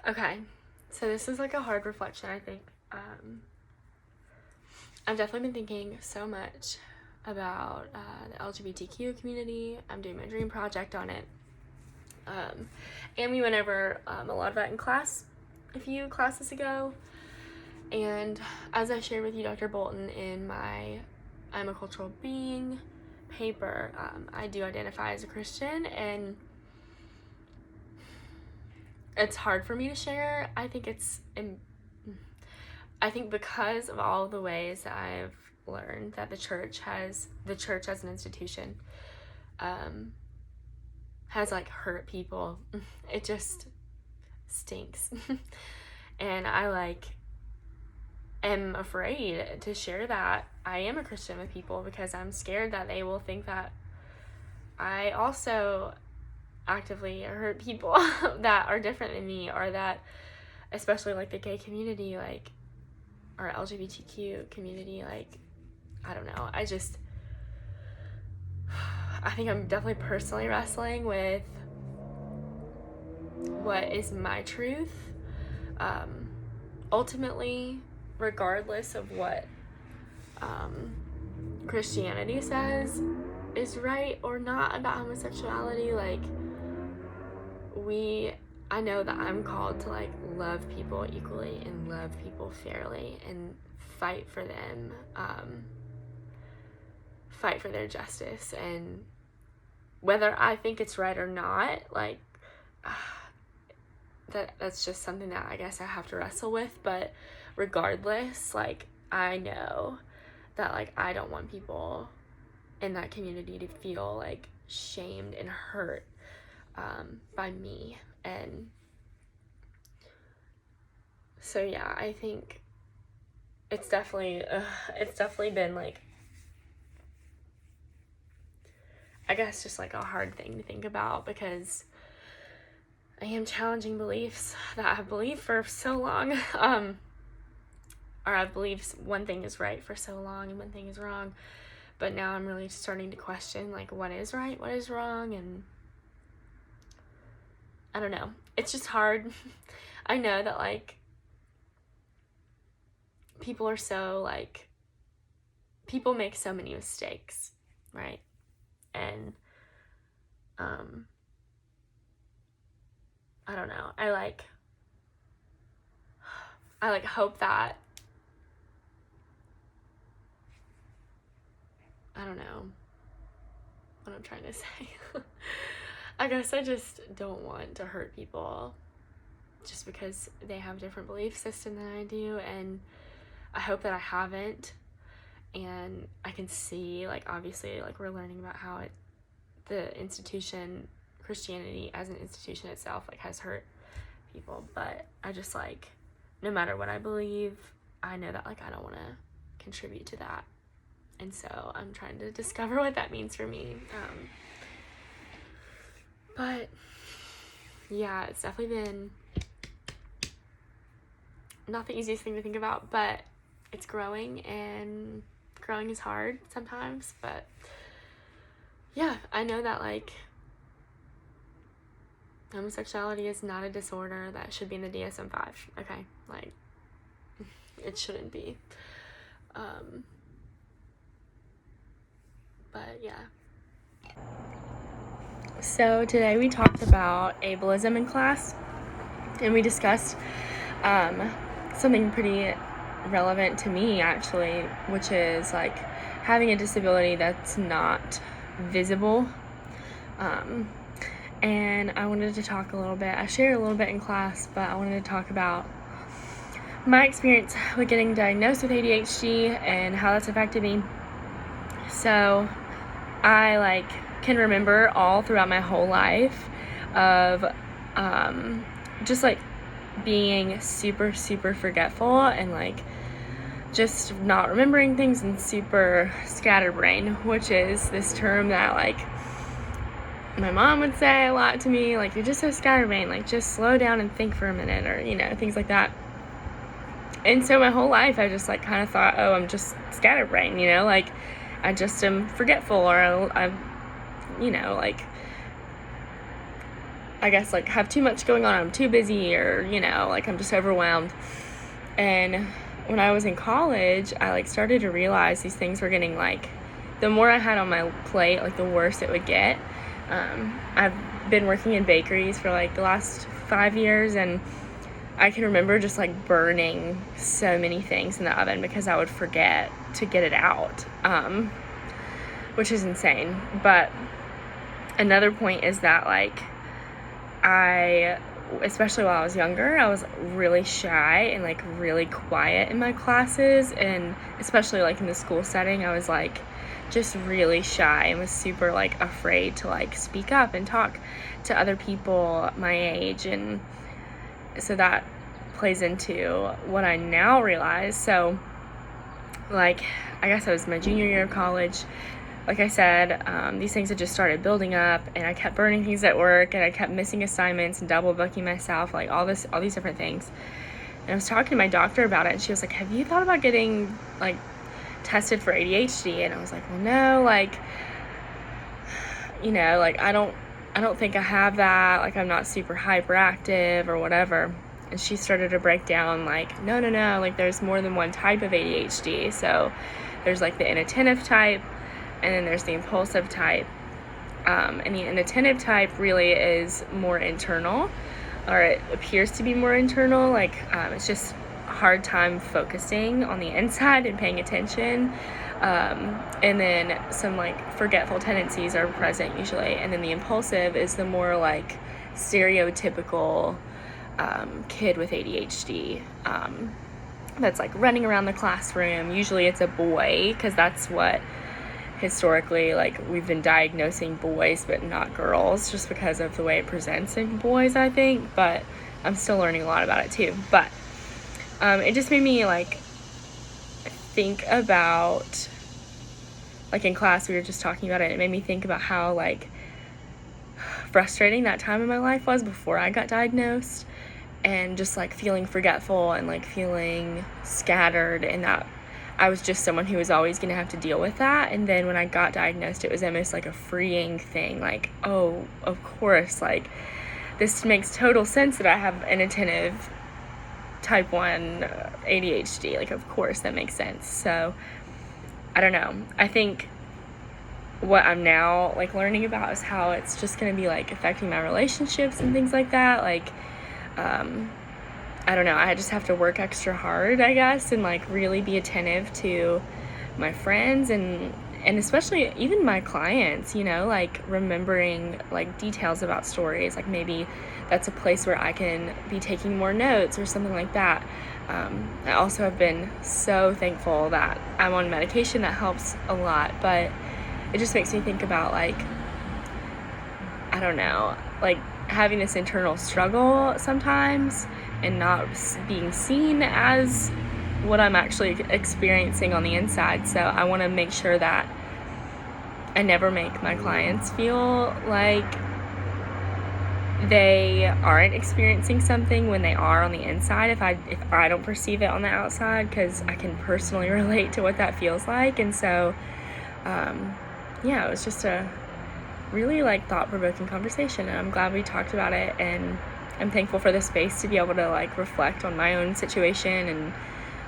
Okay, so this is like a hard reflection, I think. I've definitely been thinking so much about the LGBTQ community. I'm doing my dream project on it. And we went over a lot of that in class a few classes ago. And as I shared with you, Dr. Bolton, in my I'm a Cultural Being paper, I do identify as a Christian, and it's hard for me to share. I think because of all the ways that I've learned that the church as an institution has like hurt people, it just stinks. And I am afraid to share that I am a Christian with people, because I'm scared that they will think that I also actively hurt people that are different than me, or that, especially like the gay community, like, or LGBTQ community, like, I don't know. I think I'm definitely personally wrestling with what is my truth. Ultimately, regardless of what Christianity says is right or not about homosexuality, like, I know that I'm called to like love people equally and love people fairly and fight for them, fight for their justice. And whether I think it's right or not, like, that's just something that I guess I have to wrestle with. But regardless, like, I know that like I don't want people in that community to feel like shamed and hurt by me. And so yeah, I think it's definitely been like, I guess, just like a hard thing to think about, because I am challenging beliefs that I've believed for so long, or I've believed one thing is right for so long and one thing is wrong. But now I'm really starting to question, like, what is right, what is wrong, and I don't know. It's just hard. I know that, like, people make so many mistakes, right? And, I don't know. I hope that, I don't know what I'm trying to say. I guess I just don't want to hurt people just because they have a different belief system than I do, and I hope that I haven't. And I can see, like, obviously, like, we're learning about how the institution, Christianity as an institution itself, like, has hurt people. But I just, like, no matter what I believe, I know that, like, I don't want to contribute to that. And so I'm trying to discover what that means for me. But yeah, it's definitely been not the easiest thing to think about, but it's growing, and growing is hard sometimes. But yeah, I know that, like, homosexuality is not a disorder that should be in the DSM-5, okay? Like, it shouldn't be. But yeah. So today we talked about ableism in class, and we discussed something pretty relevant to me, actually, which is like having a disability that's not visible. And I wanted to talk a little bit, I shared a little bit in class, but I wanted to talk about my experience with getting diagnosed with ADHD and how that's affected me. So I can remember all throughout my whole life of just like being super, super forgetful and like just not remembering things, and super scatterbrain, which is this term that like my mom would say a lot to me, like, you're just so scatterbrained, like, just slow down and think for a minute, or, you know, things like that. And so my whole life I just like kind of thought, oh, I'm just scatterbrained, you know, like I just am forgetful, or I'm, you know, like I guess, like, have too much going on. I'm too busy, or, like, I'm just overwhelmed. And when I was in college, I, like, started to realize these things were getting, like, the more I had on my plate, like, the worse it would get. I've been working in bakeries for, like, the last 5 years, and I can remember just, like, burning so many things in the oven because I would forget to get it out, which is insane. But another point is that, like, especially while I was younger, I was really shy and, like, really quiet in my classes, and especially, like, in the school setting, I was, like, just really shy and was super, like, afraid to, like, speak up and talk to other people my age. And so that plays into what I now realize. So, like, I guess it was my junior year of college. Like I said, these things had just started building up, and I kept burning things at work, and I kept missing assignments and double booking myself, like, all these different things. And I was talking to my doctor about it, and she was like, have you thought about getting, like, tested for ADHD? And I was like, well, no, like, like, I don't think I have that. Like, I'm not super hyperactive or whatever. And she started to break down, like, no, like, there's more than one type of ADHD. So there's, like, the inattentive type, and then there's the impulsive type. And the inattentive type really is more internal, or it appears to be more internal. Like, it's just a hard time focusing on the inside and paying attention. And then some, like, forgetful tendencies are present usually. And then the impulsive is the more, like, stereotypical kid with ADHD, that's, like, running around the classroom. Usually it's a boy, because that's what historically, like, we've been diagnosing boys but not girls, just because of the way it presents in boys, I think. But I'm still learning a lot about it too. But it just made me, like, think about, like, in class we were just talking about it. It made me think about how, like, frustrating that time in my life was before I got diagnosed, and just, like, feeling forgetful and, like, feeling scattered, and that I was just someone who was always going to have to deal with that. And then when I got diagnosed, it was almost like a freeing thing. Like, oh, of course, like, this makes total sense that I have inattentive type 1 ADHD. Like, of course, that makes sense. So, I don't know. I think what I'm now, like, learning about is how it's just going to be, like, affecting my relationships and things like that. Like, I don't know, I just have to work extra hard, I guess, and, like, really be attentive to my friends and especially even my clients, like, remembering, like, details about stories. Like, maybe that's a place where I can be taking more notes or something like that. I also have been so thankful that I'm on medication. That helps a lot, but it just makes me think about, like, I don't know, like, having this internal struggle sometimes and not being seen as what I'm actually experiencing on the inside. So I want to make sure that I never make my clients feel like they aren't experiencing something when they are on the inside, if I don't perceive it on the outside, because I can personally relate to what that feels like. And so it was just a really, like, thought-provoking conversation, and I'm glad we talked about it, and I'm thankful for the space to be able to, like, reflect on my own situation and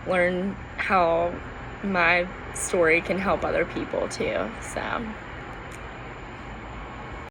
learn how my story can help other people too. So